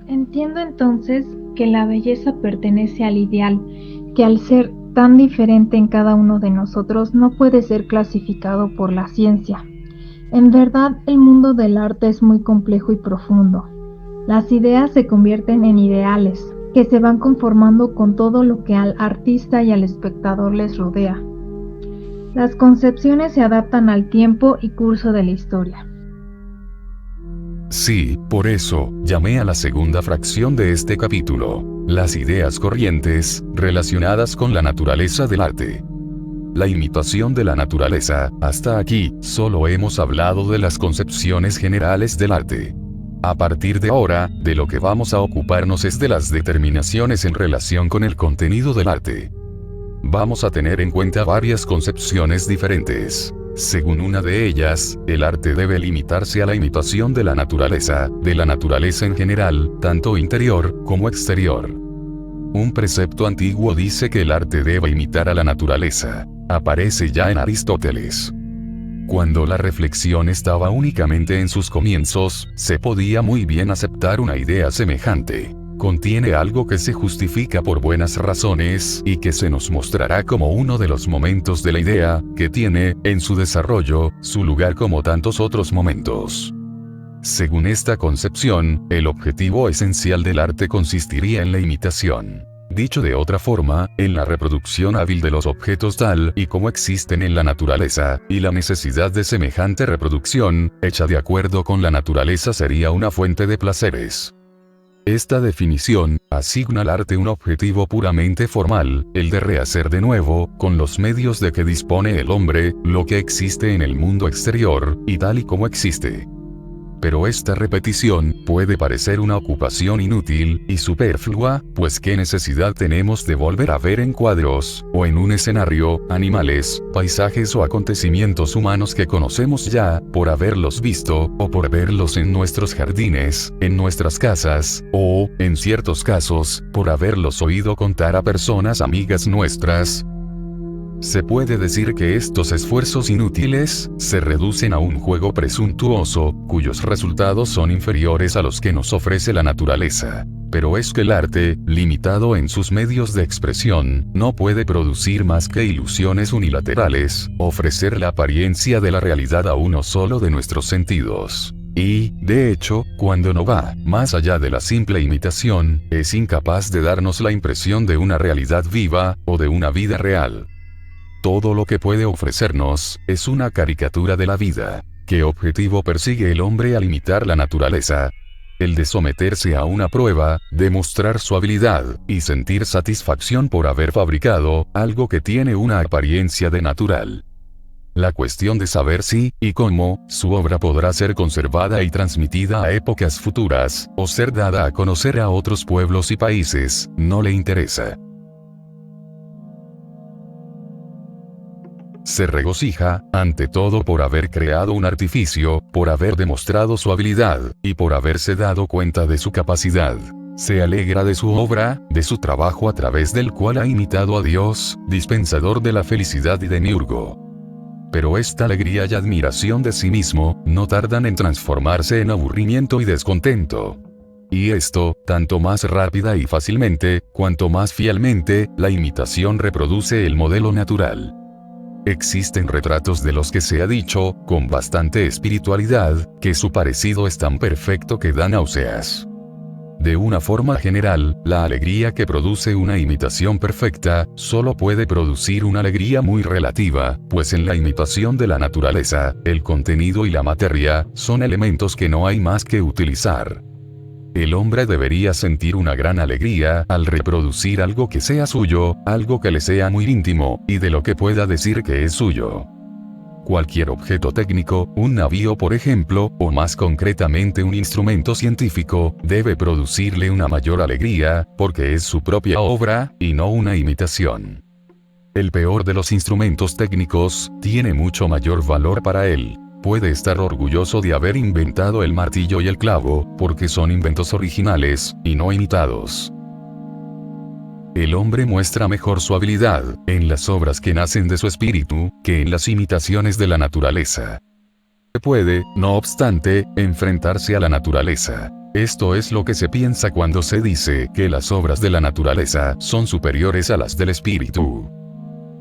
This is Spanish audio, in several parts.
Entiendo entonces que la belleza pertenece al ideal, que al ser tan diferente en cada uno de nosotros no puede ser clasificado por la ciencia. En verdad, el mundo del arte es muy complejo y profundo. Las ideas se convierten en ideales, que se van conformando con todo lo que al artista y al espectador les rodea. Las concepciones se adaptan al tiempo y curso de la historia. Sí, por eso, llamé a la segunda fracción de este capítulo, las ideas corrientes, relacionadas con la naturaleza del arte. La imitación de la naturaleza. Hasta aquí, solo hemos hablado de las concepciones generales del arte. A partir de ahora, de lo que vamos a ocuparnos es de las determinaciones en relación con el contenido del arte. Vamos a tener en cuenta varias concepciones diferentes. Según una de ellas, el arte debe limitarse a la imitación de la naturaleza en general, tanto interior como exterior. Un precepto antiguo dice que el arte debe imitar a la naturaleza. Aparece ya en Aristóteles. Cuando la reflexión estaba únicamente en sus comienzos, se podía muy bien aceptar una idea semejante. Contiene algo que se justifica por buenas razones y que se nos mostrará como uno de los momentos de la idea, que tiene, en su desarrollo, su lugar como tantos otros momentos. Según esta concepción, el objetivo esencial del arte consistiría en la imitación. Dicho de otra forma, en la reproducción hábil de los objetos tal y como existen en la naturaleza, y la necesidad de semejante reproducción, hecha de acuerdo con la naturaleza sería una fuente de placeres. Esta definición asigna al arte un objetivo puramente formal, el de rehacer de nuevo, con los medios de que dispone el hombre, lo que existe en el mundo exterior, y tal y como existe. Pero esta repetición puede parecer una ocupación inútil y superflua, pues ¿qué necesidad tenemos de volver a ver en cuadros, o en un escenario, animales, paisajes o acontecimientos humanos que conocemos ya, por haberlos visto, o por verlos en nuestros jardines, en nuestras casas, o, en ciertos casos, por haberlos oído contar a personas amigas nuestras? Se puede decir que estos esfuerzos inútiles se reducen a un juego presuntuoso, cuyos resultados son inferiores a los que nos ofrece la naturaleza. Pero es que el arte, limitado en sus medios de expresión, no puede producir más que ilusiones unilaterales, ofrecer la apariencia de la realidad a uno solo de nuestros sentidos. Y, de hecho, cuando no va más allá de la simple imitación, es incapaz de darnos la impresión de una realidad viva, o de una vida real. Todo lo que puede ofrecernos, es una caricatura de la vida. ¿Qué objetivo persigue el hombre al imitar la naturaleza? El de someterse a una prueba, demostrar su habilidad, y sentir satisfacción por haber fabricado algo que tiene una apariencia de natural. La cuestión de saber si, y cómo, su obra podrá ser conservada y transmitida a épocas futuras, o ser dada a conocer a otros pueblos y países, no le interesa. Se regocija, ante todo por haber creado un artificio, por haber demostrado su habilidad, y por haberse dado cuenta de su capacidad. Se alegra de su obra, de su trabajo a través del cual ha imitado a Dios, dispensador de la felicidad y demiurgo. Pero esta alegría y admiración de sí mismo, no tardan en transformarse en aburrimiento y descontento. Y esto, tanto más rápida y fácilmente, cuanto más fielmente, la imitación reproduce el modelo natural. Existen retratos de los que se ha dicho, con bastante espiritualidad, que su parecido es tan perfecto que da náuseas. De una forma general, la alegría que produce una imitación perfecta, solo puede producir una alegría muy relativa, pues en la imitación de la naturaleza, el contenido y la materia, son elementos que no hay más que utilizar. El hombre debería sentir una gran alegría al reproducir algo que sea suyo, algo que le sea muy íntimo, y de lo que pueda decir que es suyo. Cualquier objeto técnico, un navío por ejemplo, o más concretamente un instrumento científico, debe producirle una mayor alegría, porque es su propia obra, y no una imitación. El peor de los instrumentos técnicos, tiene mucho mayor valor para él. Puede estar orgulloso de haber inventado el martillo y el clavo, porque son inventos originales, y no imitados. El hombre muestra mejor su habilidad, en las obras que nacen de su espíritu, que en las imitaciones de la naturaleza. Puede, no obstante, enfrentarse a la naturaleza. Esto es lo que se piensa cuando se dice que las obras de la naturaleza son superiores a las del espíritu.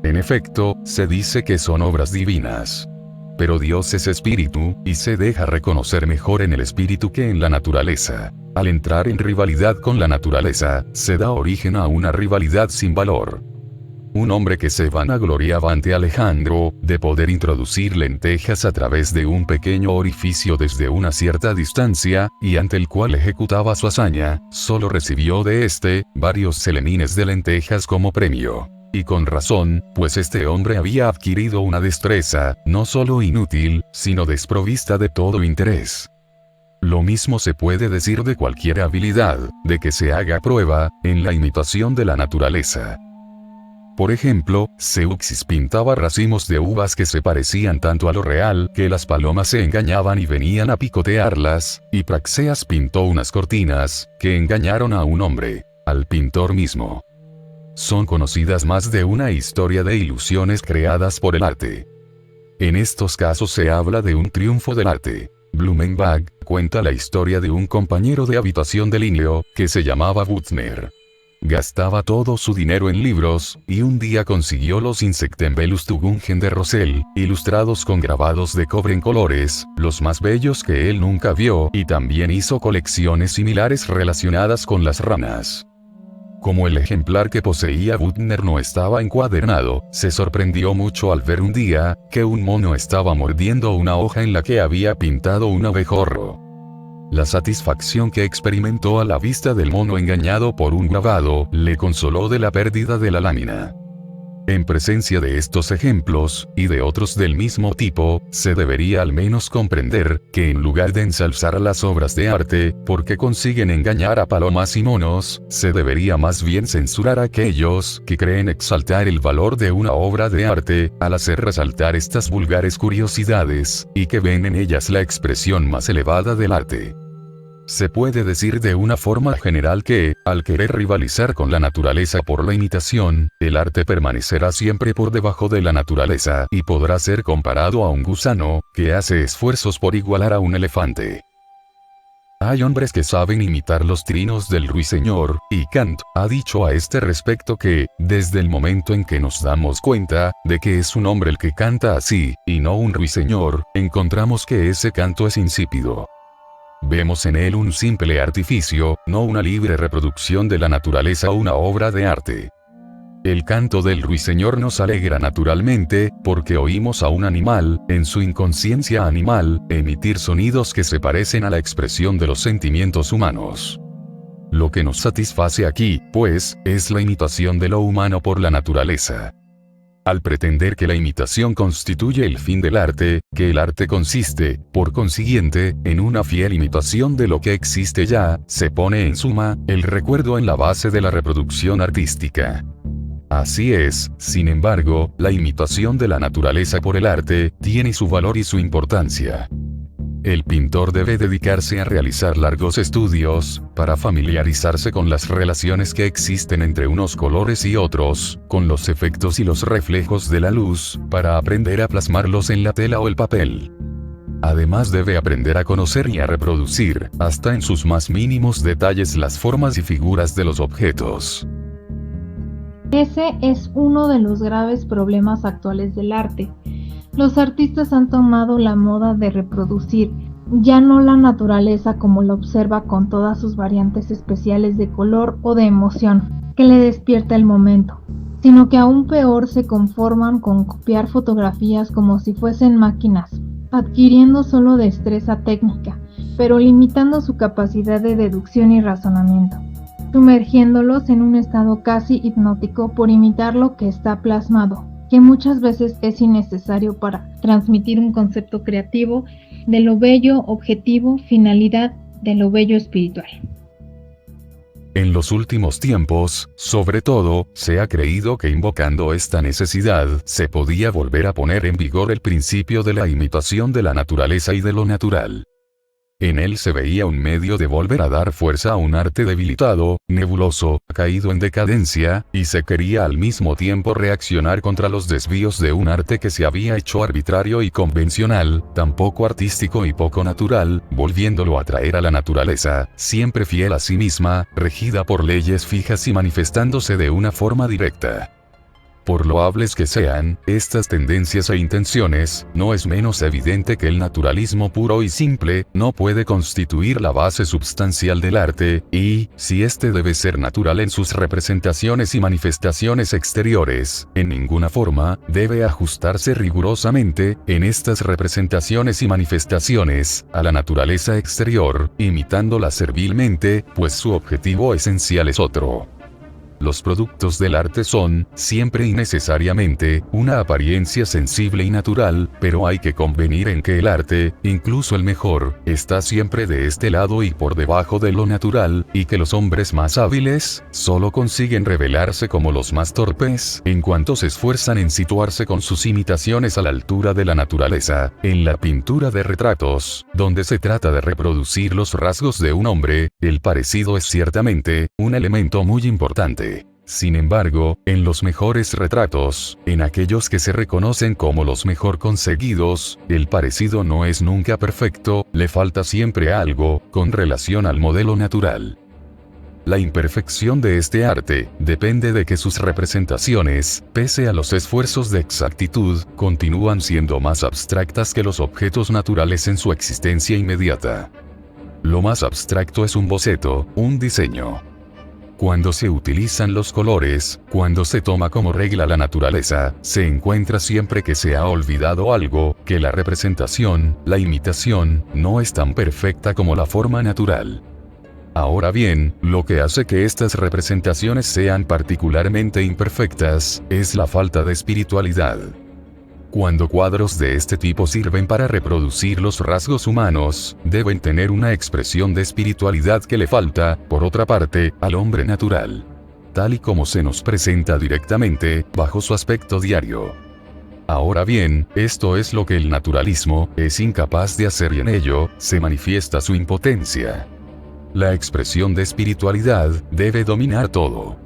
En efecto, se dice que son obras divinas. Pero Dios es espíritu, y se deja reconocer mejor en el espíritu que en la naturaleza. Al entrar en rivalidad con la naturaleza, se da origen a una rivalidad sin valor. Un hombre que se vanagloriaba ante Alejandro, de poder introducir lentejas a través de un pequeño orificio desde una cierta distancia, y ante el cual ejecutaba su hazaña, solo recibió de éste, varios celemines de lentejas como premio. Y con razón, pues este hombre había adquirido una destreza, no solo inútil, sino desprovista de todo interés. Lo mismo se puede decir de cualquier habilidad, de que se haga prueba, en la imitación de la naturaleza. Por ejemplo, Zeuxis pintaba racimos de uvas que se parecían tanto a lo real que las palomas se engañaban y venían a picotearlas, y Praxeas pintó unas cortinas, que engañaron a un hombre, al pintor mismo. Son conocidas más de una historia de ilusiones creadas por el arte. En estos casos se habla de un triunfo del arte. Blumenbach cuenta la historia de un compañero de habitación de Linneo, que se llamaba Bützner. Gastaba todo su dinero en libros, y un día consiguió los Insektenbelustugungen de Rosell, ilustrados con grabados de cobre en colores, los más bellos que él nunca vio, y también hizo colecciones similares relacionadas con las ranas. Como el ejemplar que poseía Bützner no estaba encuadernado, se sorprendió mucho al ver un día, que un mono estaba mordiendo una hoja en la que había pintado un abejorro. La satisfacción que experimentó a la vista del mono engañado por un grabado, le consoló de la pérdida de la lámina. En presencia de estos ejemplos, y de otros del mismo tipo, se debería al menos comprender, que en lugar de ensalzar a las obras de arte, porque consiguen engañar a palomas y monos, se debería más bien censurar a aquellos, que creen exaltar el valor de una obra de arte, al hacer resaltar estas vulgares curiosidades, y que ven en ellas la expresión más elevada del arte. Se puede decir de una forma general que, al querer rivalizar con la naturaleza por la imitación, el arte permanecerá siempre por debajo de la naturaleza y podrá ser comparado a un gusano, que hace esfuerzos por igualar a un elefante. Hay hombres que saben imitar los trinos del ruiseñor, y Kant ha dicho a este respecto que, desde el momento en que nos damos cuenta, de que es un hombre el que canta así, y no un ruiseñor, encontramos que ese canto es insípido. Vemos en él un simple artificio, no una libre reproducción de la naturaleza o una obra de arte. El canto del ruiseñor nos alegra naturalmente, porque oímos a un animal, en su inconsciencia animal, emitir sonidos que se parecen a la expresión de los sentimientos humanos. Lo que nos satisface aquí, pues, es la imitación de lo humano por la naturaleza. Al pretender que la imitación constituye el fin del arte, que el arte consiste, por consiguiente, en una fiel imitación de lo que existe ya, se pone en suma, el recuerdo en la base de la reproducción artística. Así es, sin embargo, la imitación de la naturaleza por el arte, tiene su valor y su importancia. El pintor debe dedicarse a realizar largos estudios, para familiarizarse con las relaciones que existen entre unos colores y otros, con los efectos y los reflejos de la luz, para aprender a plasmarlos en la tela o el papel. Además debe aprender a conocer y a reproducir, hasta en sus más mínimos detalles, las formas y figuras de los objetos. Ese es uno de los graves problemas actuales del arte. Los artistas han tomado la moda de reproducir, ya no la naturaleza como la observa con todas sus variantes especiales de color o de emoción, que le despierta el momento, sino que aún peor se conforman con copiar fotografías como si fuesen máquinas, adquiriendo solo destreza técnica, pero limitando su capacidad de deducción y razonamiento, sumergiéndolos en un estado casi hipnótico por imitar lo que está plasmado, que muchas veces es innecesario para transmitir un concepto creativo de lo bello objetivo, finalidad de lo bello espiritual. En los últimos tiempos, sobre todo, se ha creído que invocando esta necesidad, se podía volver a poner en vigor el principio de la imitación de la naturaleza y de lo natural. En él se veía un medio de volver a dar fuerza a un arte debilitado, nebuloso, caído en decadencia, y se quería al mismo tiempo reaccionar contra los desvíos de un arte que se había hecho arbitrario y convencional, tan poco artístico y poco natural, volviéndolo a traer a la naturaleza, siempre fiel a sí misma, regida por leyes fijas y manifestándose de una forma directa. Por loables que sean, estas tendencias e intenciones, no es menos evidente que el naturalismo puro y simple, no puede constituir la base substancial del arte, y, si éste debe ser natural en sus representaciones y manifestaciones exteriores, en ninguna forma, debe ajustarse rigurosamente, en estas representaciones y manifestaciones, a la naturaleza exterior, imitándola servilmente, pues su objetivo esencial es otro. Los productos del arte son, siempre y necesariamente, una apariencia sensible y natural, pero hay que convenir en que el arte, incluso el mejor, está siempre de este lado y por debajo de lo natural, y que los hombres más hábiles, solo consiguen revelarse como los más torpes, en cuanto se esfuerzan en situarse con sus imitaciones a la altura de la naturaleza. En la pintura de retratos, donde se trata de reproducir los rasgos de un hombre, el parecido es ciertamente, un elemento muy importante. Sin embargo, en los mejores retratos, en aquellos que se reconocen como los mejor conseguidos, el parecido no es nunca perfecto, le falta siempre algo, con relación al modelo natural. La imperfección de este arte, depende de que sus representaciones, pese a los esfuerzos de exactitud, continúan siendo más abstractas que los objetos naturales en su existencia inmediata. Lo más abstracto es un boceto, un diseño. Cuando se utilizan los colores, cuando se toma como regla la naturaleza, se encuentra siempre que se ha olvidado algo, que la representación, la imitación, no es tan perfecta como la forma natural. Ahora bien, lo que hace que estas representaciones sean particularmente imperfectas, es la falta de espiritualidad. Cuando cuadros de este tipo sirven para reproducir los rasgos humanos, deben tener una expresión de espiritualidad que le falta, por otra parte, al hombre natural. Tal y como se nos presenta directamente, bajo su aspecto diario. Ahora bien, esto es lo que el naturalismo es incapaz de hacer y en ello se manifiesta su impotencia. La expresión de espiritualidad debe dominar todo.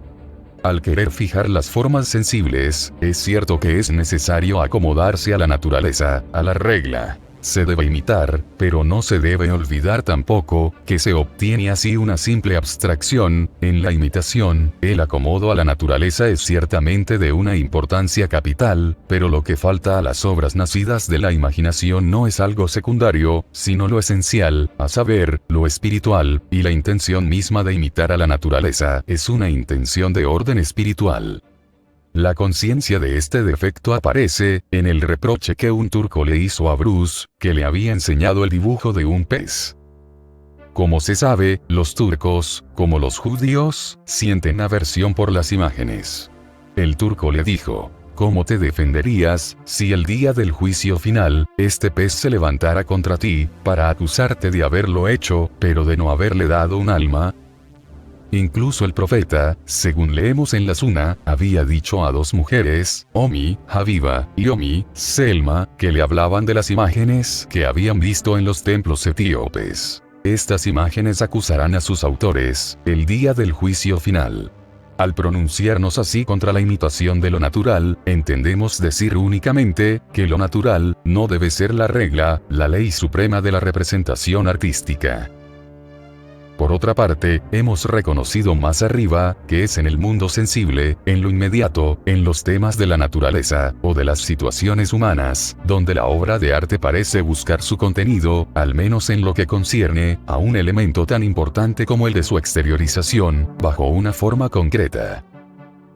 Al querer fijar las formas sensibles, es cierto que es necesario acomodarse a la naturaleza, a la regla. Se debe imitar, pero no se debe olvidar tampoco, que se obtiene así una simple abstracción. En la imitación, el acomodo a la naturaleza es ciertamente de una importancia capital, pero lo que falta a las obras nacidas de la imaginación no es algo secundario, sino lo esencial, a saber, lo espiritual, y la intención misma de imitar a la naturaleza es una intención de orden espiritual. La conciencia de este defecto aparece en el reproche que un turco le hizo a Bruce, que le había enseñado el dibujo de un pez. Como se sabe, los turcos, como los judíos, sienten aversión por las imágenes. El turco le dijo: ¿cómo te defenderías, si el día del juicio final, este pez se levantara contra ti, para acusarte de haberlo hecho, pero de no haberle dado un alma? Incluso el profeta, según leemos en la Suna, había dicho a dos mujeres, Omi, Habiba, y Omi, Selma, que le hablaban de las imágenes que habían visto en los templos etíopes. Estas imágenes acusarán a sus autores, el día del juicio final. Al pronunciarnos así contra la imitación de lo natural, entendemos decir únicamente, que lo natural, no debe ser la regla, la ley suprema de la representación artística. Por otra parte, hemos reconocido más arriba, que es en el mundo sensible, en lo inmediato, en los temas de la naturaleza, o de las situaciones humanas, donde la obra de arte parece buscar su contenido, al menos en lo que concierne, a un elemento tan importante como el de su exteriorización, bajo una forma concreta.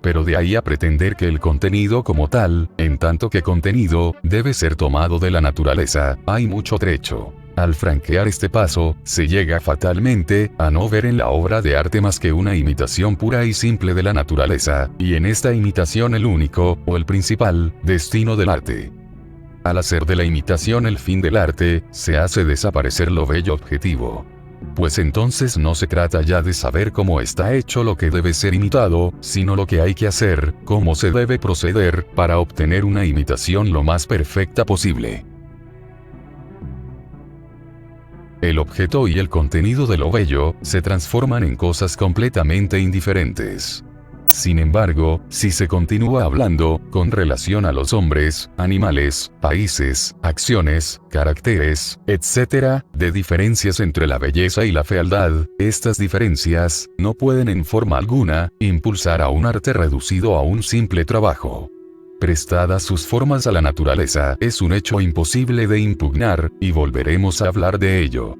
Pero de ahí a pretender que el contenido como tal, en tanto que contenido, debe ser tomado de la naturaleza, hay mucho trecho. Al franquear este paso, se llega fatalmente a no ver en la obra de arte más que una imitación pura y simple de la naturaleza, y en esta imitación el único, o el principal, destino del arte. Al hacer de la imitación el fin del arte, se hace desaparecer lo bello objetivo. Pues entonces no se trata ya de saber cómo está hecho lo que debe ser imitado, sino lo que hay que hacer, cómo se debe proceder, para obtener una imitación lo más perfecta posible. el objeto y el contenido de lo bello se transforman en cosas completamente indiferentes. Sin embargo, si se continúa hablando, con relación a los hombres, animales, países, acciones, caracteres, etc., de diferencias entre la belleza y la fealdad, estas diferencias, no pueden en forma alguna, impulsar a un arte reducido a un simple trabajo. Prestadas sus formas a la naturaleza, es un hecho imposible de impugnar, y volveremos a hablar de ello.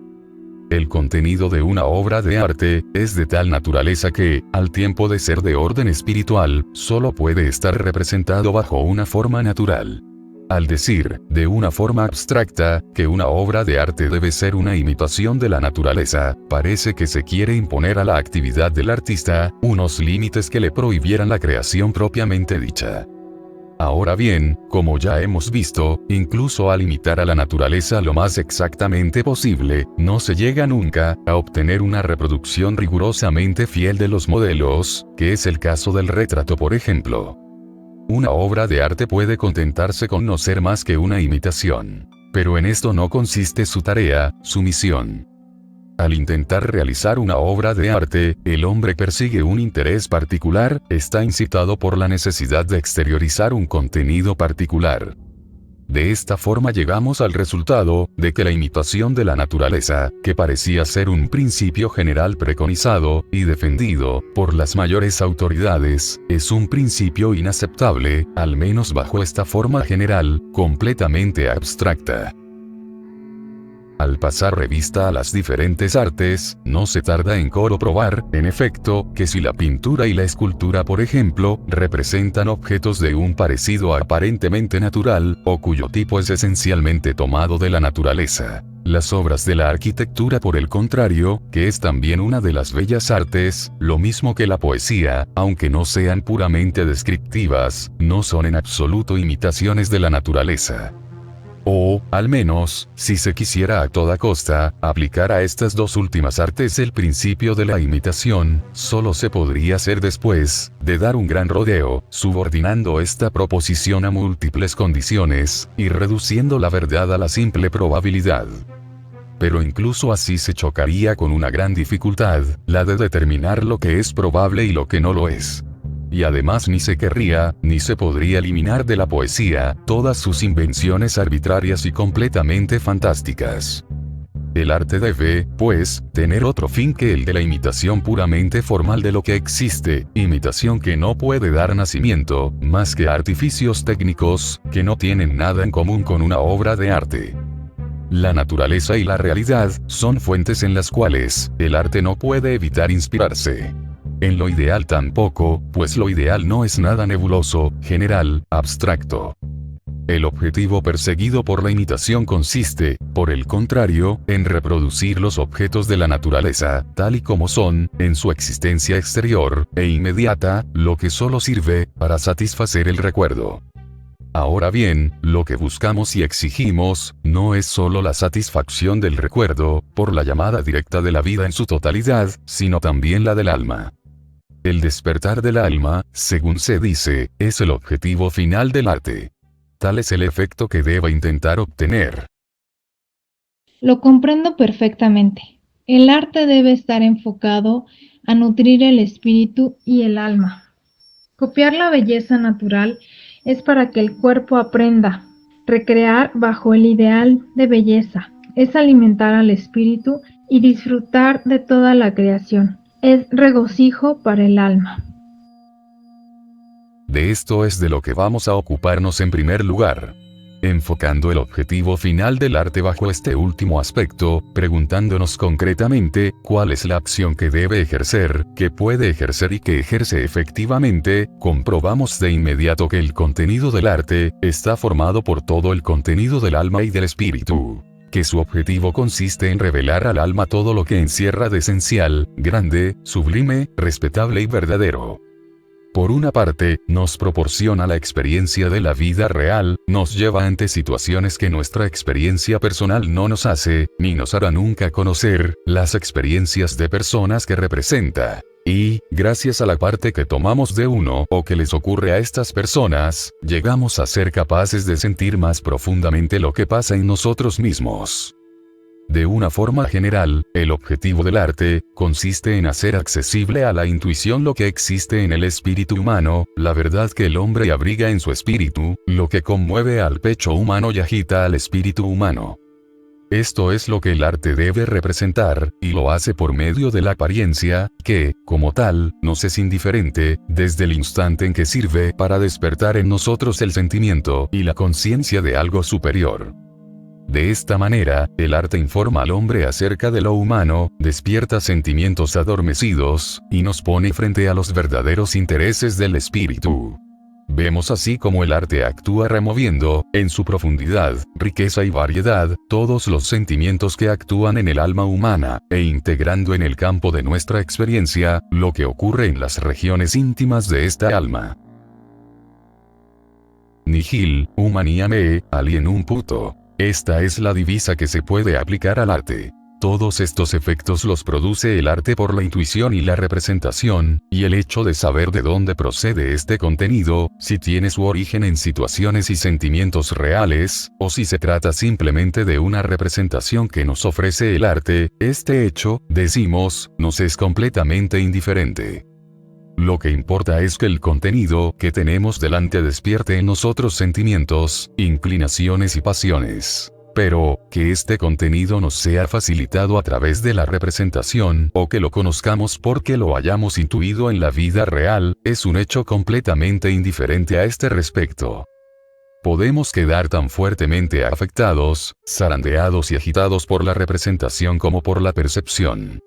El contenido de una obra de arte es de tal naturaleza que, al tiempo de ser de orden espiritual, solo puede estar representado bajo una forma natural. Al decir, de una forma abstracta, que una obra de arte debe ser una imitación de la naturaleza, parece que se quiere imponer a la actividad del artista unos límites que le prohibieran la creación propiamente dicha. Ahora bien, como ya hemos visto, incluso al imitar a la naturaleza lo más exactamente posible, no se llega nunca a obtener una reproducción rigurosamente fiel de los modelos, que es el caso del retrato por ejemplo. Una obra de arte puede contentarse con no ser más que una imitación. Pero en esto no consiste su tarea, su misión. Al intentar realizar una obra de arte, el hombre persigue un interés particular, está incitado por la necesidad de exteriorizar un contenido particular. De esta forma llegamos al resultado, de que la imitación de la naturaleza, que parecía ser un principio general preconizado, y defendido, por las mayores autoridades, es un principio inaceptable, al menos bajo esta forma general, completamente abstracta. Al pasar revista a las diferentes artes, no se tarda en comprobar, en efecto, que si la pintura y la escultura por ejemplo, representan objetos de un parecido aparentemente natural, o cuyo tipo es esencialmente tomado de la naturaleza. Las obras de la arquitectura por el contrario, que es también una de las bellas artes, lo mismo que la poesía, aunque no sean puramente descriptivas, no son en absoluto imitaciones de la naturaleza. O, al menos, si se quisiera a toda costa, aplicar a estas dos últimas artes el principio de la imitación, solo se podría hacer después, de dar un gran rodeo, subordinando esta proposición a múltiples condiciones, y reduciendo la verdad a la simple probabilidad. Pero incluso así se chocaría con una gran dificultad, la de determinar lo que es probable y lo que no lo es. Y además ni se querría, ni se podría eliminar de la poesía, todas sus invenciones arbitrarias y completamente fantásticas. El arte debe, pues, tener otro fin que el de la imitación puramente formal de lo que existe, imitación que no puede dar nacimiento, más que a artificios técnicos, que no tienen nada en común con una obra de arte. La naturaleza y la realidad, son fuentes en las cuales, el arte no puede evitar inspirarse. En lo ideal tampoco, pues lo ideal no es nada nebuloso, general, abstracto. El objetivo perseguido por la imitación consiste, por el contrario, en reproducir los objetos de la naturaleza, tal y como son, en su existencia exterior e inmediata, lo que solo sirve para satisfacer el recuerdo. Ahora bien, lo que buscamos y exigimos, no es solo la satisfacción del recuerdo, por la llamada directa de la vida en su totalidad, sino también la del alma. El despertar del alma, según se dice, es el objetivo final del arte. Tal es el efecto que debe intentar obtener. Lo comprendo perfectamente. El arte debe estar enfocado a nutrir el espíritu y el alma. Copiar la belleza natural es para que el cuerpo aprenda. Recrear bajo el ideal de belleza es alimentar al espíritu y disfrutar de toda la creación. Es regocijo para el alma. De esto es de lo que vamos a ocuparnos en primer lugar. Enfocando el objetivo final del arte bajo este último aspecto, preguntándonos concretamente, ¿cuál es la acción que debe ejercer, que puede ejercer y que ejerce efectivamente? Comprobamos de inmediato que el contenido del arte, está formado por todo el contenido del alma y del espíritu. Que su objetivo consiste en revelar al alma todo lo que encierra de esencial, grande, sublime, respetable y verdadero. Por una parte, nos proporciona la experiencia de la vida real, nos lleva ante situaciones que nuestra experiencia personal no nos hace, ni nos hará nunca conocer, las experiencias de personas que representa. Y, gracias a la parte que tomamos de uno o que les ocurre a estas personas, llegamos a ser capaces de sentir más profundamente lo que pasa en nosotros mismos. De una forma general, el objetivo del arte consiste en hacer accesible a la intuición lo que existe en el espíritu humano, la verdad que el hombre abriga en su espíritu, lo que conmueve al pecho humano y agita al espíritu humano. Esto es lo que el arte debe representar, y lo hace por medio de la apariencia, que, como tal, nos es indiferente, desde el instante en que sirve para despertar en nosotros el sentimiento y la conciencia de algo superior. De esta manera, el arte informa al hombre acerca de lo humano, despierta sentimientos adormecidos, y nos pone frente a los verdaderos intereses del espíritu. Vemos así como el arte actúa removiendo, en su profundidad, riqueza y variedad, todos los sentimientos que actúan en el alma humana, e integrando en el campo de nuestra experiencia, lo que ocurre en las regiones íntimas de esta alma. Nihil humaniam alienum puto. Esta es la divisa que se puede aplicar al arte. Todos estos efectos los produce el arte por la intuición y la representación, y el hecho de saber de dónde procede este contenido, si tiene su origen en situaciones y sentimientos reales, o si se trata simplemente de una representación que nos ofrece el arte, este hecho, decimos, nos es completamente indiferente. Lo que importa es que el contenido que tenemos delante despierte en nosotros sentimientos, inclinaciones y pasiones. Pero, que este contenido nos sea facilitado a través de la representación, o que lo conozcamos porque lo hayamos intuido en la vida real, es un hecho completamente indiferente a este respecto. Podemos quedar tan fuertemente afectados, zarandeados y agitados por la representación como por la percepción.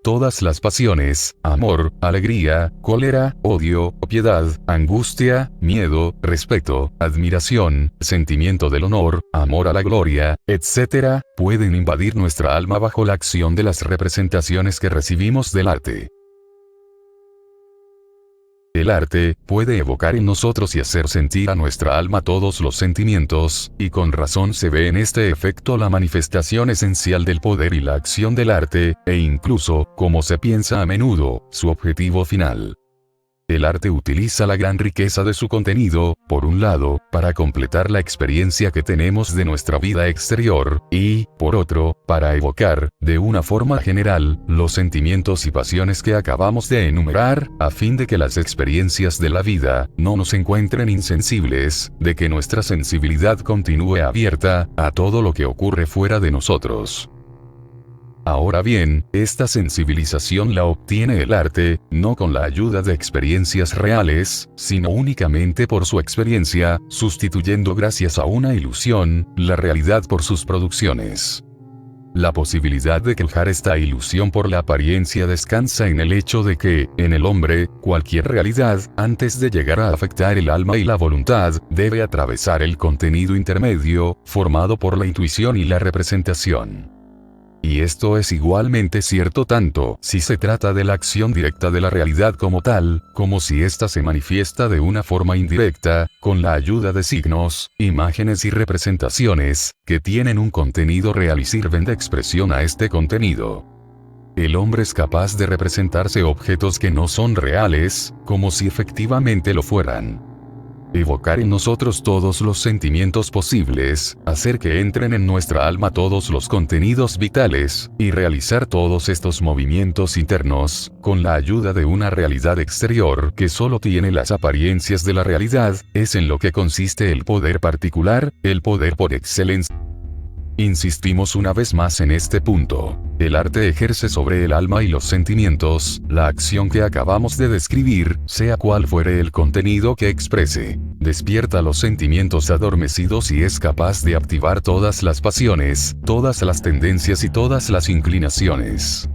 Todas las pasiones, amor, alegría, cólera, odio, piedad, angustia, miedo, respeto, admiración, sentimiento del honor, amor a la gloria, etc., pueden invadir nuestra alma bajo la acción de las representaciones que recibimos del arte. El arte puede evocar en nosotros y hacer sentir a nuestra alma todos los sentimientos, y con razón se ve en este efecto la manifestación esencial del poder y la acción del arte, e incluso, como se piensa a menudo, su objetivo final. El arte utiliza la gran riqueza de su contenido, por un lado, para completar la experiencia que tenemos de nuestra vida exterior, y, por otro, para evocar, de una forma general, los sentimientos y pasiones que acabamos de enumerar, a fin de que las experiencias de la vida no nos encuentren insensibles, de que nuestra sensibilidad continúe abierta a todo lo que ocurre fuera de nosotros. Ahora bien, esta sensibilización la obtiene el arte, no con la ayuda de experiencias reales, sino únicamente por su experiencia, sustituyendo gracias a una ilusión, la realidad por sus producciones. La posibilidad de quejar esta ilusión por la apariencia descansa en el hecho de que, en el hombre, cualquier realidad, antes de llegar a afectar el alma y la voluntad, debe atravesar el contenido intermedio, formado por la intuición y la representación. Y esto es igualmente cierto tanto si se trata de la acción directa de la realidad como tal, como si ésta se manifiesta de una forma indirecta, con la ayuda de signos, imágenes y representaciones, que tienen un contenido real y sirven de expresión a este contenido. El hombre es capaz de representarse objetos que no son reales, como si efectivamente lo fueran. Evocar en nosotros todos los sentimientos posibles, hacer que entren en nuestra alma todos los contenidos vitales, y realizar todos estos movimientos internos, con la ayuda de una realidad exterior que solo tiene las apariencias de la realidad, es en lo que consiste el poder particular, el poder por excelencia. Insistimos una vez más en este punto. El arte ejerce sobre el alma y los sentimientos, la acción que acabamos de describir, sea cual fuere el contenido que exprese. Despierta los sentimientos adormecidos y es capaz de activar todas las pasiones, todas las tendencias y todas las inclinaciones.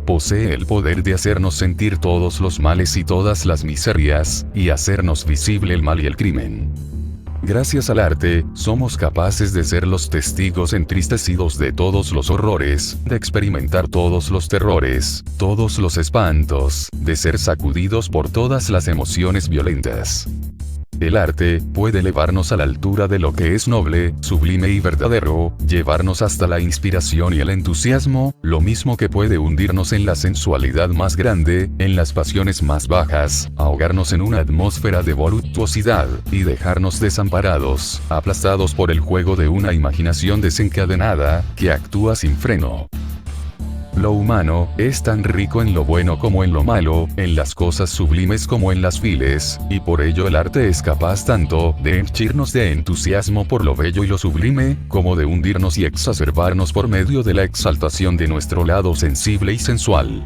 Posee el poder de hacernos sentir todos los males y todas las miserias, y hacernos visible el mal y el crimen. Gracias al arte, somos capaces de ser los testigos entristecidos de todos los horrores, de experimentar todos los terrores, todos los espantos, de ser sacudidos por todas las emociones violentas. El arte puede elevarnos a la altura de lo que es noble, sublime y verdadero, llevarnos hasta la inspiración y el entusiasmo, lo mismo que puede hundirnos en la sensualidad más grande, en las pasiones más bajas, ahogarnos en una atmósfera de voluptuosidad, y dejarnos desamparados, aplastados por el juego de una imaginación desencadenada, que actúa sin freno. Lo humano es tan rico en lo bueno como en lo malo, en las cosas sublimes como en las viles, y por ello el arte es capaz tanto de henchirnos de entusiasmo por lo bello y lo sublime, como de hundirnos y exacerbarnos por medio de la exaltación de nuestro lado sensible y sensual.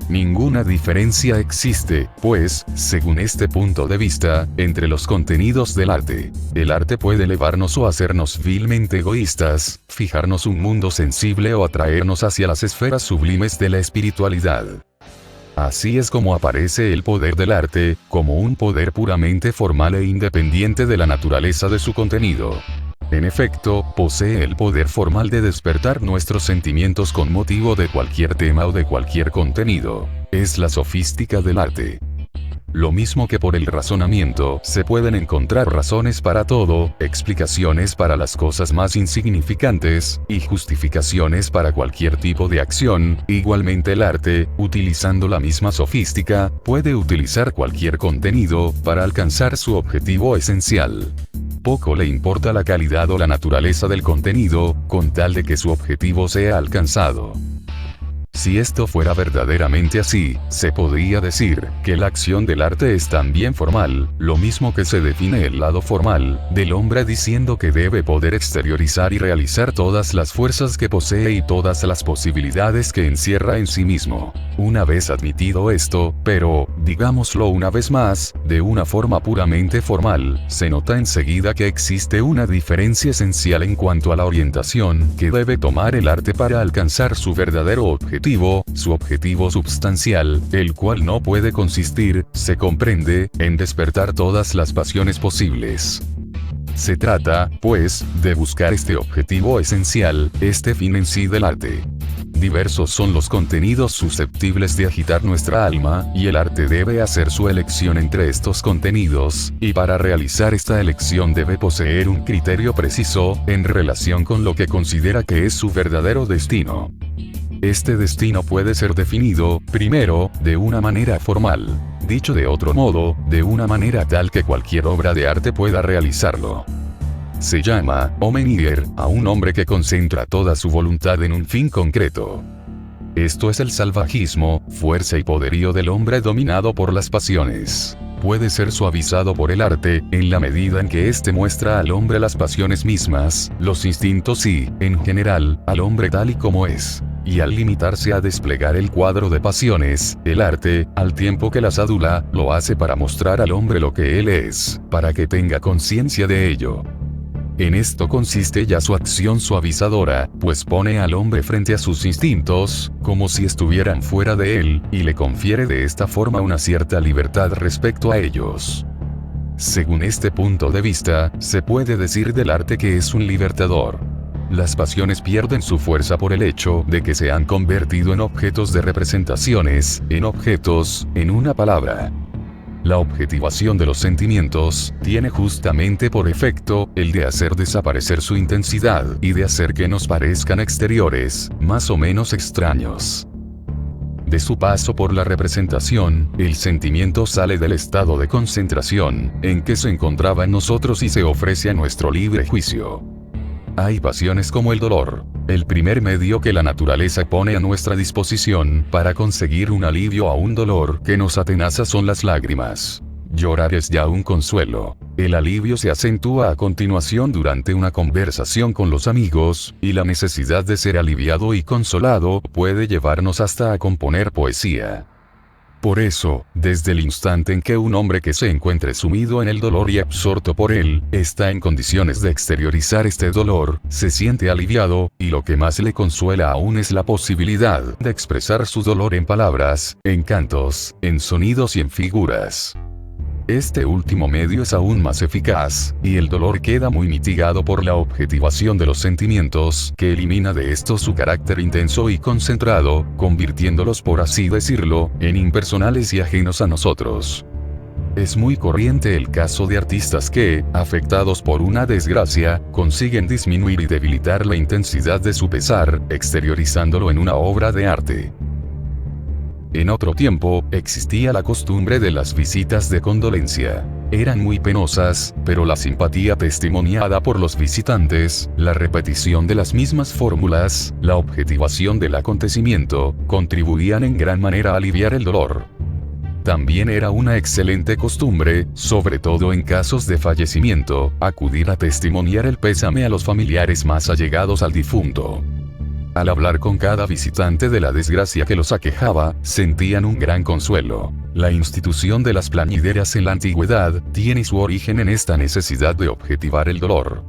Ninguna diferencia existe, pues, según este punto de vista, entre los contenidos del arte. El arte puede elevarnos o hacernos vilmente egoístas, fijarnos un mundo sensible o atraernos hacia las esferas sublimes de la espiritualidad. Así es como aparece el poder del arte, como un poder puramente formal e independiente de la naturaleza de su contenido. En efecto, posee el poder formal de despertar nuestros sentimientos con motivo de cualquier tema o de cualquier contenido. Es la sofística del arte. Lo mismo que por el razonamiento, se pueden encontrar razones para todo, explicaciones para las cosas más insignificantes, y justificaciones para cualquier tipo de acción, igualmente el arte, utilizando la misma sofística, puede utilizar cualquier contenido, para alcanzar su objetivo esencial. Poco le importa la calidad o la naturaleza del contenido, con tal de que su objetivo sea alcanzado. Si esto fuera verdaderamente así, se podría decir que la acción del arte es también formal, lo mismo que se define el lado formal del hombre diciendo que debe poder exteriorizar y realizar todas las fuerzas que posee y todas las posibilidades que encierra en sí mismo. Una vez admitido esto, pero, digámoslo una vez más, de una forma puramente formal, se nota enseguida que existe una diferencia esencial en cuanto a la orientación que debe tomar el arte para alcanzar su verdadero objetivo, su objetivo substancial, el cual no puede consistir, se comprende, en despertar todas las pasiones posibles. Se trata, pues, de buscar este objetivo esencial, este fin en sí del arte. Diversos son los contenidos susceptibles de agitar nuestra alma, y el arte debe hacer su elección entre estos contenidos, y para realizar esta elección debe poseer un criterio preciso, en relación con lo que considera que es su verdadero destino. Este destino puede ser definido, primero, de una manera formal. Dicho de otro modo, de una manera tal que cualquier obra de arte pueda realizarlo. Se llama, homenier, a un hombre que concentra toda su voluntad en un fin concreto. Esto es el salvajismo, fuerza y poderío del hombre dominado por las pasiones. Puede ser suavizado por el arte, en la medida en que éste muestra al hombre las pasiones mismas, los instintos y, en general, al hombre tal y como es. Y al limitarse a desplegar el cuadro de pasiones, el arte, al tiempo que las adula, lo hace para mostrar al hombre lo que él es, para que tenga conciencia de ello. En esto consiste ya su acción suavizadora, pues pone al hombre frente a sus instintos, como si estuvieran fuera de él, y le confiere de esta forma una cierta libertad respecto a ellos. Según este punto de vista, se puede decir del arte que es un libertador. Las pasiones pierden su fuerza por el hecho de que se han convertido en objetos de representaciones, en una palabra. La objetivación de los sentimientos tiene justamente por efecto el de hacer desaparecer su intensidad y de hacer que nos parezcan exteriores, más o menos extraños. De su paso por la representación, el sentimiento sale del estado de concentración en que se encontraba en nosotros y se ofrece a nuestro libre juicio. Hay pasiones como el dolor, el primer medio que la naturaleza pone a nuestra disposición para conseguir un alivio a un dolor que nos atenaza son las lágrimas. Llorar es ya un consuelo. El alivio se acentúa a continuación durante una conversación con los amigos, y la necesidad de ser aliviado y consolado puede llevarnos hasta a componer poesía. Por eso, desde el instante en que un hombre que se encuentre sumido en el dolor y absorto por él, está en condiciones de exteriorizar este dolor, se siente aliviado, y lo que más le consuela aún es la posibilidad de expresar su dolor en palabras, en cantos, en sonidos y en figuras. Este último medio es aún más eficaz, y el dolor queda muy mitigado por la objetivación de los sentimientos, que elimina de estos su carácter intenso y concentrado, convirtiéndolos, por así decirlo, en impersonales y ajenos a nosotros. Es muy corriente el caso de artistas que, afectados por una desgracia, consiguen disminuir y debilitar la intensidad de su pesar, exteriorizándolo en una obra de arte. En otro tiempo, existía la costumbre de las visitas de condolencia. Eran muy penosas, pero la simpatía testimoniada por los visitantes, la repetición de las mismas fórmulas, la objetivación del acontecimiento, contribuían en gran manera a aliviar el dolor. También era una excelente costumbre, sobre todo en casos de fallecimiento, acudir a testimoniar el pésame a los familiares más allegados al difunto. Al hablar con cada visitante de la desgracia que los aquejaba, sentían un gran consuelo. La institución de las plañideras en la antigüedad tiene su origen en esta necesidad de objetivar el dolor.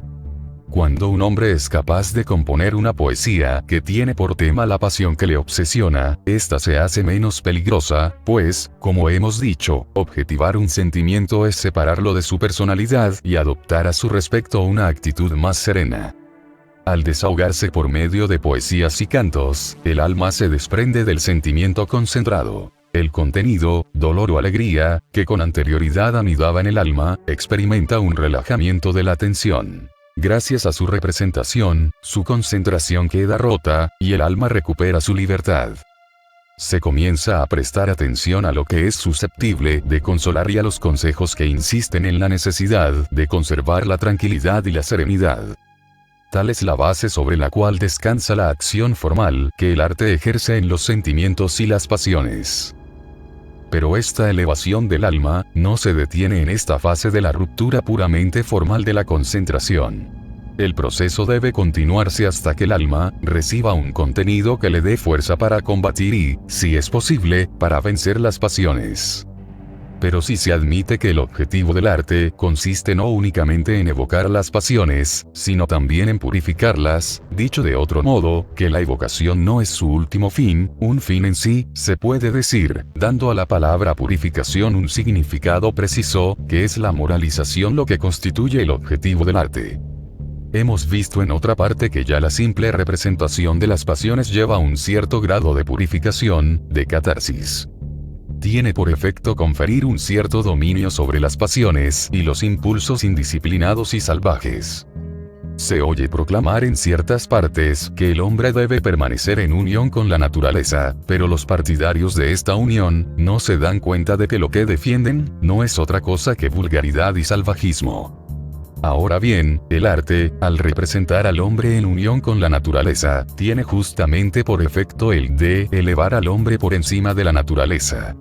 Cuando un hombre es capaz de componer una poesía que tiene por tema la pasión que le obsesiona, ésta se hace menos peligrosa, pues, como hemos dicho, objetivar un sentimiento es separarlo de su personalidad y adoptar a su respecto una actitud más serena. Al desahogarse por medio de poesías y cantos, el alma se desprende del sentimiento concentrado. El contenido, dolor o alegría, que con anterioridad anidaba en el alma, experimenta un relajamiento de la tensión. Gracias a su representación, su concentración queda rota, y el alma recupera su libertad. Se comienza a prestar atención a lo que es susceptible de consolar y a los consejos que insisten en la necesidad de conservar la tranquilidad y la serenidad. Tal es la base sobre la cual descansa la acción formal que el arte ejerce en los sentimientos y las pasiones. Pero esta elevación del alma no se detiene en esta fase de la ruptura puramente formal de la concentración. El proceso debe continuarse hasta que el alma reciba un contenido que le dé fuerza para combatir y, si es posible, para vencer las pasiones. Pero si se admite que el objetivo del arte consiste no únicamente en evocar las pasiones, sino también en purificarlas, dicho de otro modo, que la evocación no es su último fin, un fin en sí, se puede decir, dando a la palabra purificación un significado preciso, que es la moralización lo que constituye el objetivo del arte. Hemos visto en otra parte que ya la simple representación de las pasiones lleva un cierto grado de purificación, de catarsis. Tiene por efecto conferir un cierto dominio sobre las pasiones y los impulsos indisciplinados y salvajes. Se oye proclamar en ciertas partes que el hombre debe permanecer en unión con la naturaleza, pero los partidarios de esta unión no se dan cuenta de que lo que defienden no es otra cosa que vulgaridad y salvajismo. Ahora bien, el arte, al representar al hombre en unión con la naturaleza, tiene justamente por efecto el de elevar al hombre por encima de la naturaleza.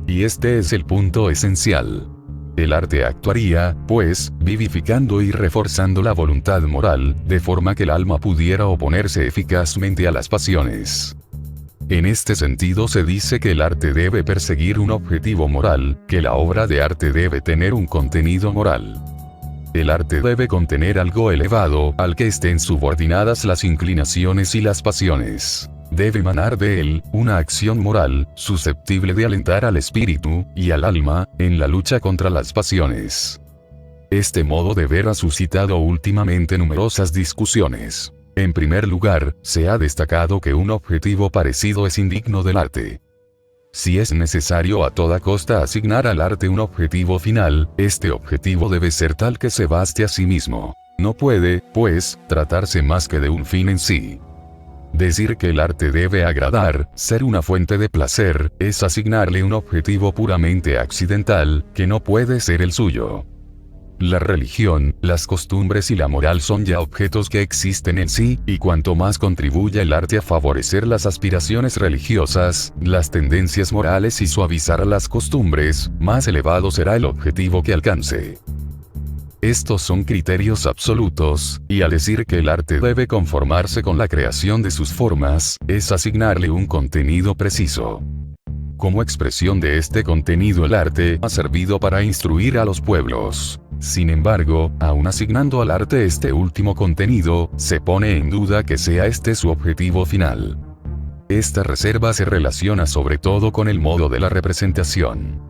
Y este es el punto esencial. El arte actuaría, pues, vivificando y reforzando la voluntad moral, de forma que el alma pudiera oponerse eficazmente a las pasiones. En este sentido se dice que el arte debe perseguir un objetivo moral, que la obra de arte debe tener un contenido moral. El arte debe contener algo elevado, al que estén subordinadas las inclinaciones y las pasiones. Debe emanar de él, una acción moral, susceptible de alentar al espíritu, y al alma, en la lucha contra las pasiones. Este modo de ver ha suscitado últimamente numerosas discusiones. En primer lugar, se ha destacado que un objetivo parecido es indigno del arte. Si es necesario a toda costa asignar al arte un objetivo final, este objetivo debe ser tal que se baste a sí mismo. No puede, pues, tratarse más que de un fin en sí. Decir que el arte debe agradar, ser una fuente de placer, es asignarle un objetivo puramente accidental, que no puede ser el suyo. La religión, las costumbres y la moral son ya objetos que existen en sí, y cuanto más contribuya el arte a favorecer las aspiraciones religiosas, las tendencias morales y suavizar las costumbres, más elevado será el objetivo que alcance. Estos son criterios absolutos, y al decir que el arte debe conformarse con la creación de sus formas, es asignarle un contenido preciso. Como expresión de este contenido, el arte ha servido para instruir a los pueblos. Sin embargo, aun asignando al arte este último contenido, se pone en duda que sea este su objetivo final. Esta reserva se relaciona sobre todo con el modo de la representación.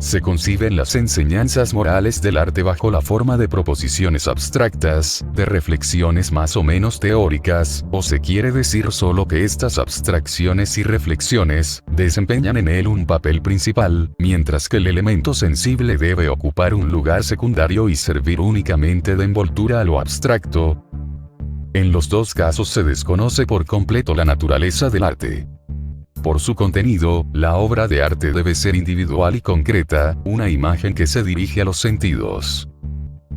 Se conciben las enseñanzas morales del arte bajo la forma de proposiciones abstractas, de reflexiones más o menos teóricas, o se quiere decir solo que estas abstracciones y reflexiones desempeñan en él un papel principal, mientras que el elemento sensible debe ocupar un lugar secundario y servir únicamente de envoltura a lo abstracto. En los dos casos se desconoce por completo la naturaleza del arte. Por su contenido, la obra de arte debe ser individual y concreta, una imagen que se dirige a los sentidos.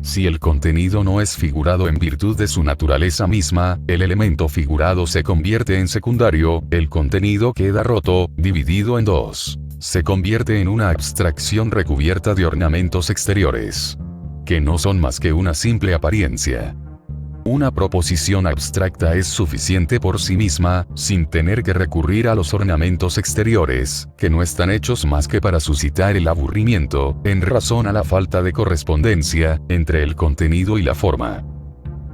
Si el contenido no es figurado en virtud de su naturaleza misma, el elemento figurado se convierte en secundario, el contenido queda roto, dividido en dos. Se convierte en una abstracción recubierta de ornamentos exteriores, que no son más que una simple apariencia. Una proposición abstracta es suficiente por sí misma, sin tener que recurrir a los ornamentos exteriores, que no están hechos más que para suscitar el aburrimiento, en razón a la falta de correspondencia entre el contenido y la forma.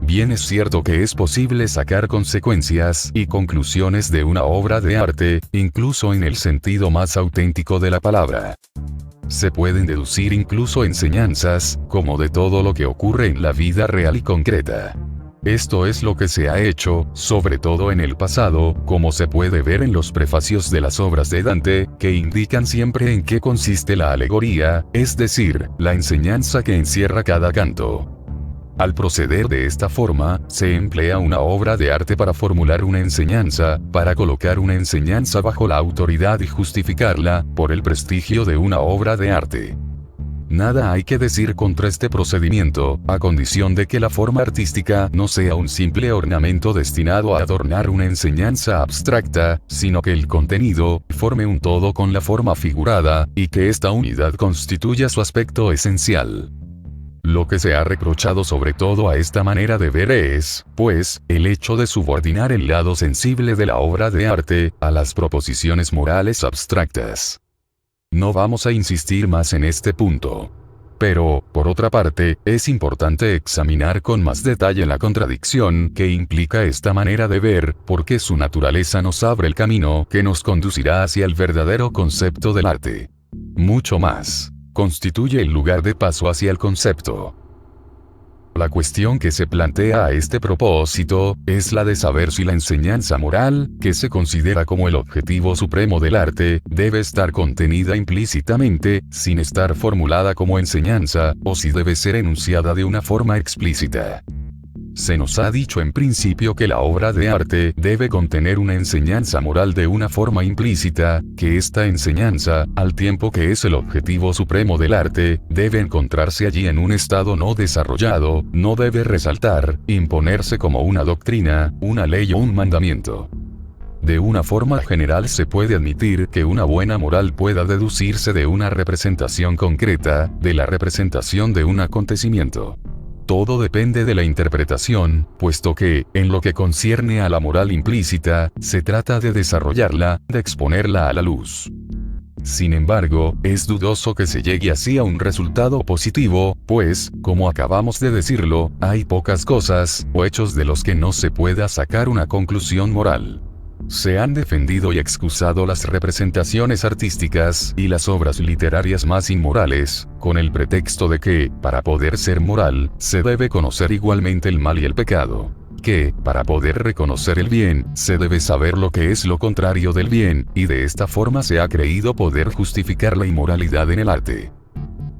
Bien es cierto que es posible sacar consecuencias y conclusiones de una obra de arte, incluso en el sentido más auténtico de la palabra. Se pueden deducir incluso enseñanzas, como de todo lo que ocurre en la vida real y concreta. Esto es lo que se ha hecho, sobre todo en el pasado, como se puede ver en los prefacios de las obras de Dante, que indican siempre en qué consiste la alegoría, es decir, la enseñanza que encierra cada canto. Al proceder de esta forma, se emplea una obra de arte para formular una enseñanza, para colocar una enseñanza bajo la autoridad y justificarla, por el prestigio de una obra de arte. Nada hay que decir contra este procedimiento, a condición de que la forma artística no sea un simple ornamento destinado a adornar una enseñanza abstracta, sino que el contenido forme un todo con la forma figurada, y que esta unidad constituya su aspecto esencial. Lo que se ha reprochado sobre todo a esta manera de ver es, pues, el hecho de subordinar el lado sensible de la obra de arte a las proposiciones morales abstractas. No vamos a insistir más en este punto. Pero, por otra parte, es importante examinar con más detalle la contradicción que implica esta manera de ver, porque su naturaleza nos abre el camino que nos conducirá hacia el verdadero concepto del arte. Mucho más. Constituye el lugar de paso hacia el concepto. La cuestión que se plantea a este propósito, es la de saber si la enseñanza moral, que se considera como el objetivo supremo del arte, debe estar contenida implícitamente, sin estar formulada como enseñanza, o si debe ser enunciada de una forma explícita. Se nos ha dicho en principio que la obra de arte debe contener una enseñanza moral de una forma implícita, que esta enseñanza, al tiempo que es el objetivo supremo del arte, debe encontrarse allí en un estado no desarrollado, no debe resaltar, imponerse como una doctrina, una ley o un mandamiento. De una forma general se puede admitir que una buena moral pueda deducirse de una representación concreta, de la representación de un acontecimiento. Todo depende de la interpretación, puesto que, en lo que concierne a la moral implícita, se trata de desarrollarla, de exponerla a la luz. Sin embargo, es dudoso que se llegue así a un resultado positivo, pues, como acabamos de decirlo, hay pocas cosas, o hechos de los que no se pueda sacar una conclusión moral. Se han defendido y excusado las representaciones artísticas y las obras literarias más inmorales, con el pretexto de que, para poder ser moral, se debe conocer igualmente el mal y el pecado. Que, para poder reconocer el bien, se debe saber lo que es lo contrario del bien, y de esta forma se ha creído poder justificar la inmoralidad en el arte.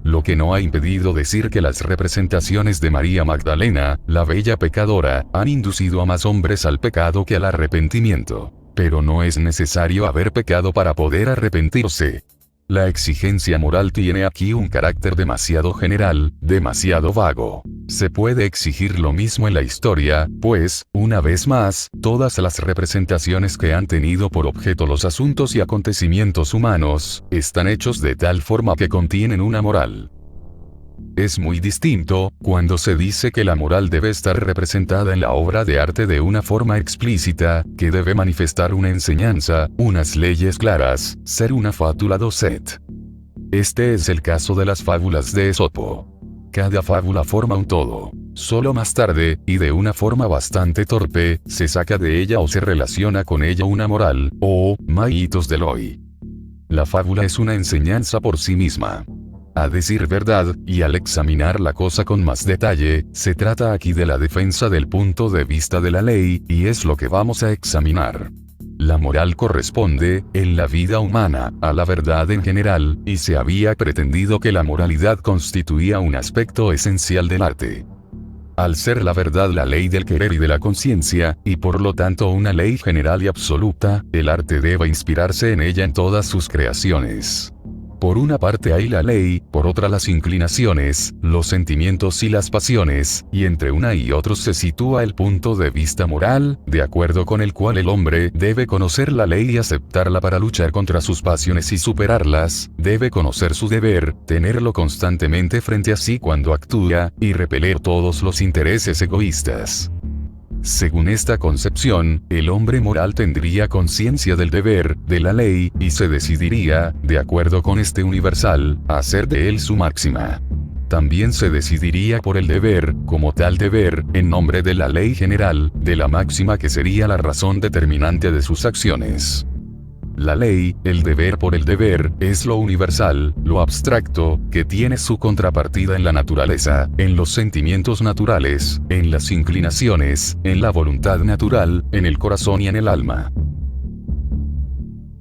Lo que no ha impedido decir que las representaciones de María Magdalena, la bella pecadora, han inducido a más hombres al pecado que al arrepentimiento. Pero no es necesario haber pecado para poder arrepentirse. La exigencia moral tiene aquí un carácter demasiado general, demasiado vago. Se puede exigir lo mismo en la historia, pues, una vez más, todas las representaciones que han tenido por objeto los asuntos y acontecimientos humanos, están hechos de tal forma que contienen una moral. Es muy distinto, cuando se dice que la moral debe estar representada en la obra de arte de una forma explícita, que debe manifestar una enseñanza, unas leyes claras, ser una fátula docet. Este es el caso de las fábulas de Esopo. Cada fábula forma un todo. Solo más tarde, y de una forma bastante torpe, se saca de ella o se relaciona con ella una moral, o, maitos del hoy. La fábula es una enseñanza por sí misma. A decir verdad, y al examinar la cosa con más detalle, se trata aquí de la defensa del punto de vista de la ley, y es lo que vamos a examinar. La moral corresponde, en la vida humana, a la verdad en general, y se había pretendido que la moralidad constituía un aspecto esencial del arte. Al ser la verdad la ley del querer y de la conciencia, y por lo tanto una ley general y absoluta, el arte debe inspirarse en ella en todas sus creaciones. Por una parte hay la ley, por otra las inclinaciones, los sentimientos y las pasiones, y entre una y otros se sitúa el punto de vista moral, de acuerdo con el cual el hombre debe conocer la ley y aceptarla para luchar contra sus pasiones y superarlas, debe conocer su deber, tenerlo constantemente frente a sí cuando actúa, y repeler todos los intereses egoístas. Según esta concepción, el hombre moral tendría conciencia del deber, de la ley, y se decidiría, de acuerdo con este universal, a hacer de él su máxima. También se decidiría por el deber, como tal deber, en nombre de la ley general, de la máxima que sería la razón determinante de sus acciones. La ley, el deber por el deber, es lo universal, lo abstracto, que tiene su contrapartida en la naturaleza, en los sentimientos naturales, en las inclinaciones, en la voluntad natural, en el corazón y en el alma.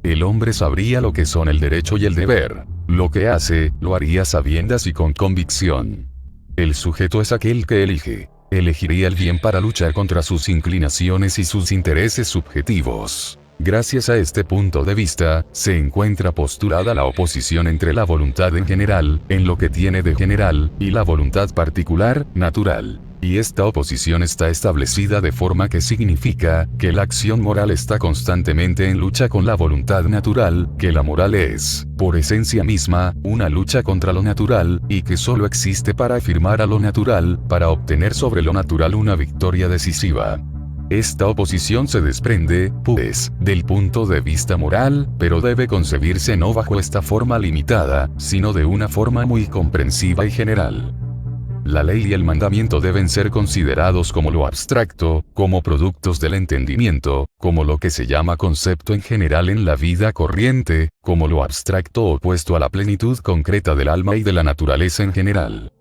El hombre sabría lo que son el derecho y el deber. Lo que hace, lo haría a sabiendas y con convicción. El sujeto es aquel que elige. Elegiría el bien para luchar contra sus inclinaciones y sus intereses subjetivos. Gracias a este punto de vista, se encuentra postulada la oposición entre la voluntad en general, en lo que tiene de general, y la voluntad particular, natural. Y esta oposición está establecida de forma que significa que la acción moral está constantemente en lucha con la voluntad natural, que la moral es, por esencia misma, una lucha contra lo natural, y que solo existe para afirmar a lo natural, para obtener sobre lo natural una victoria decisiva. Esta oposición se desprende, pues, del punto de vista moral, pero debe concebirse no bajo esta forma limitada, sino de una forma muy comprensiva y general. La ley y el mandamiento deben ser considerados como lo abstracto, como productos del entendimiento, como lo que se llama concepto en general en la vida corriente, como lo abstracto opuesto a la plenitud concreta del alma y de la naturaleza en general.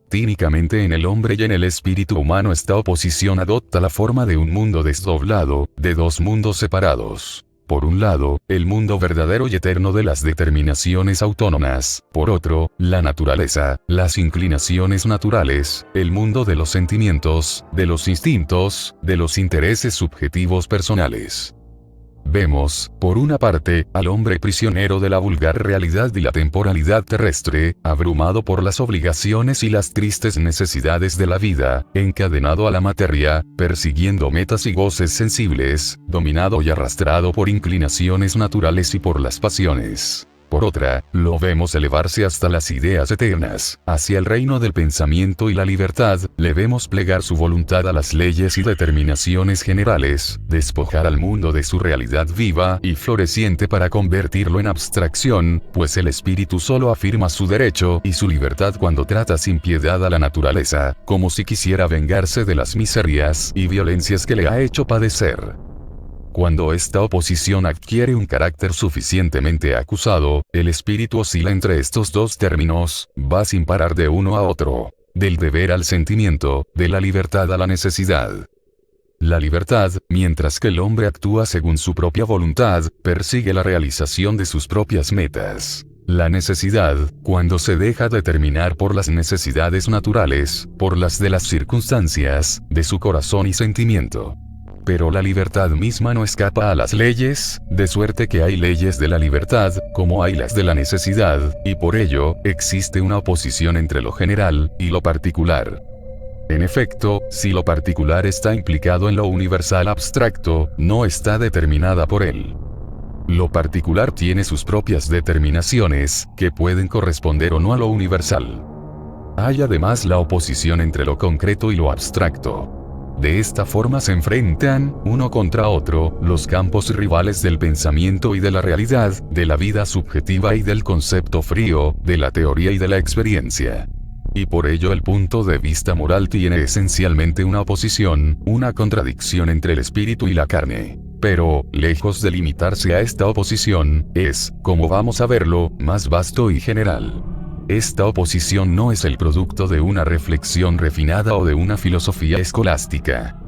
Típicamente en el hombre y en el espíritu humano esta oposición adopta la forma de un mundo desdoblado, de dos mundos separados. Por un lado, el mundo verdadero y eterno de las determinaciones autónomas, por otro, la naturaleza, las inclinaciones naturales, el mundo de los sentimientos, de los instintos, de los intereses subjetivos personales. Vemos, por una parte, al hombre prisionero de la vulgar realidad y la temporalidad terrestre, abrumado por las obligaciones y las tristes necesidades de la vida, encadenado a la materia, persiguiendo metas y goces sensibles, dominado y arrastrado por inclinaciones naturales y por las pasiones. Por otra, lo vemos elevarse hasta las ideas eternas, hacia el reino del pensamiento y la libertad, le vemos plegar su voluntad a las leyes y determinaciones generales, despojar al mundo de su realidad viva y floreciente para convertirlo en abstracción, pues el espíritu solo afirma su derecho y su libertad cuando trata sin piedad a la naturaleza, como si quisiera vengarse de las miserias y violencias que le ha hecho padecer. Cuando esta oposición adquiere un carácter suficientemente acusado, el espíritu oscila entre estos dos términos, va sin parar de uno a otro, del deber al sentimiento, de la libertad a la necesidad. La libertad, mientras que el hombre actúa según su propia voluntad, persigue la realización de sus propias metas. La necesidad, cuando se deja determinar por las necesidades naturales, por las de las circunstancias, de su corazón y sentimiento. Pero la libertad misma no escapa a las leyes, de suerte que hay leyes de la libertad, como hay las de la necesidad, y por ello, existe una oposición entre lo general y lo particular. En efecto, si lo particular está implicado en lo universal abstracto, no está determinada por él. Lo particular tiene sus propias determinaciones, que pueden corresponder o no a lo universal. Hay además la oposición entre lo concreto y lo abstracto. De esta forma se enfrentan, uno contra otro, los campos rivales del pensamiento y de la realidad, de la vida subjetiva y del concepto frío, de la teoría y de la experiencia. Y por ello el punto de vista moral tiene esencialmente una oposición, una contradicción entre el espíritu y la carne. Pero, lejos de limitarse a esta oposición, es, como vamos a verlo, más vasto y general. esta oposición no es el producto de una reflexión refinada o de una filosofía escolástica.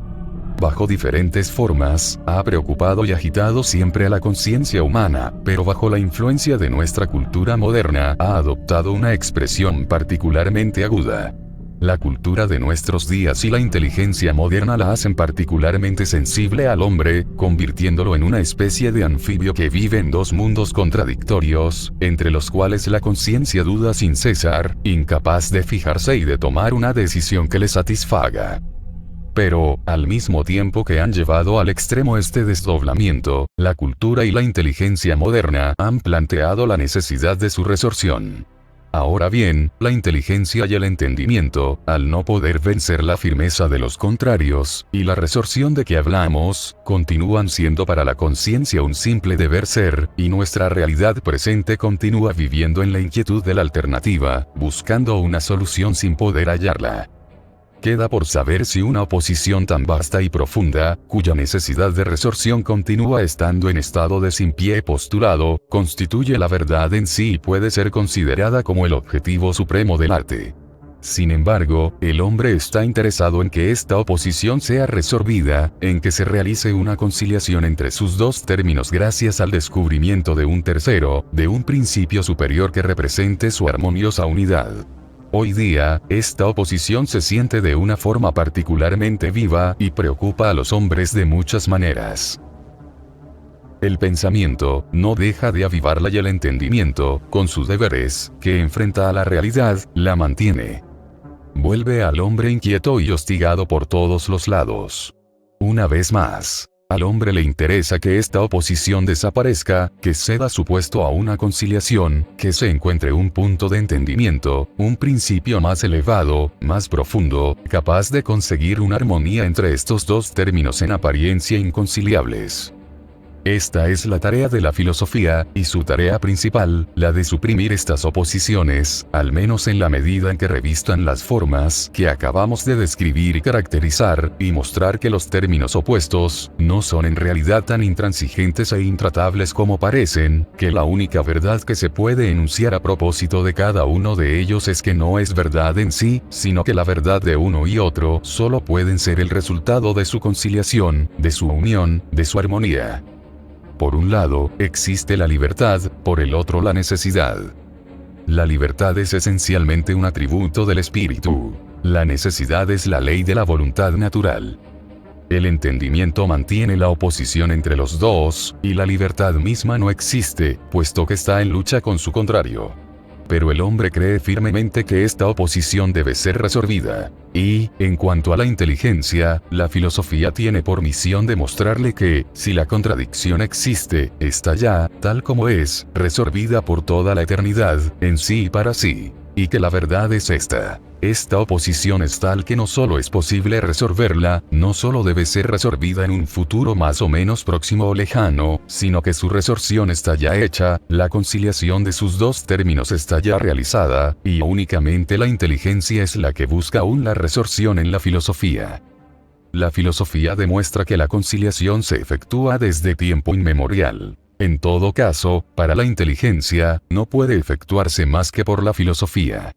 Bajo diferentes formas, ha preocupado y agitado siempre a la conciencia humana, pero bajo la influencia de nuestra cultura moderna, ha adoptado una expresión particularmente aguda. La cultura de nuestros días y la inteligencia moderna la hacen particularmente sensible al hombre, convirtiéndolo en una especie de anfibio que vive en dos mundos contradictorios, entre los cuales la conciencia duda sin cesar, incapaz de fijarse y de tomar una decisión que le satisfaga. Pero, al mismo tiempo que han llevado al extremo este desdoblamiento, la cultura y la inteligencia moderna han planteado la necesidad de su resorción. Ahora bien, la inteligencia y el entendimiento, al no poder vencer la firmeza de los contrarios, y la resorción de que hablamos, continúan siendo para la conciencia un simple deber ser, y nuestra realidad presente continúa viviendo en la inquietud de la alternativa, buscando una solución sin poder hallarla. Queda por saber si una oposición tan vasta y profunda, cuya necesidad de resorción continúa estando en estado de sin pie postulado, constituye la verdad en sí y puede ser considerada como el objetivo supremo del arte. Sin embargo, el hombre está interesado en que esta oposición sea resolvida, en que se realice una conciliación entre sus dos términos gracias al descubrimiento de un tercero, de un principio superior que represente su armoniosa unidad. Hoy día, esta oposición se siente de una forma particularmente viva y preocupa a los hombres de muchas maneras. El pensamiento no deja de avivarla y el entendimiento, con sus deberes, que enfrenta a la realidad, la mantiene. Vuelve al hombre inquieto y hostigado por todos los lados. Una vez más, al hombre le interesa que esta oposición desaparezca, que ceda su puesto a una conciliación, que se encuentre un punto de entendimiento, un principio más elevado, más profundo, capaz de conseguir una armonía entre estos dos términos en apariencia inconciliables. Esta es la tarea de la filosofía, y su tarea principal, la de suprimir estas oposiciones, al menos en la medida en que revistan las formas que acabamos de describir y caracterizar, y mostrar que los términos opuestos, no son en realidad tan intransigentes e intratables como parecen, que la única verdad que se puede enunciar a propósito de cada uno de ellos es que no es verdad en sí, sino que la verdad de uno y otro solo pueden ser el resultado de su conciliación, de su unión, de su armonía. Por un lado, existe la libertad, por el otro la necesidad. La libertad es esencialmente un atributo del espíritu. La necesidad es la ley de la voluntad natural. El entendimiento mantiene la oposición entre los dos, y la libertad misma no existe, puesto que está en lucha con su contrario. Pero el hombre cree firmemente que esta oposición debe ser resolvida. Y, en cuanto a la inteligencia, la filosofía tiene por misión demostrarle que, si la contradicción existe, está ya, tal como es, resolvida por toda la eternidad, en sí y para sí. Y que la verdad es esta. Esta oposición es tal que no solo es posible resolverla, no solo debe ser resolvida en un futuro más o menos próximo o lejano, sino que su resorción está ya hecha, la conciliación de sus dos términos está ya realizada, y únicamente la inteligencia es la que busca aún la resorción en la filosofía. La filosofía demuestra que la conciliación se efectúa desde tiempo inmemorial. En todo caso, para la inteligencia, no puede efectuarse más que por la filosofía.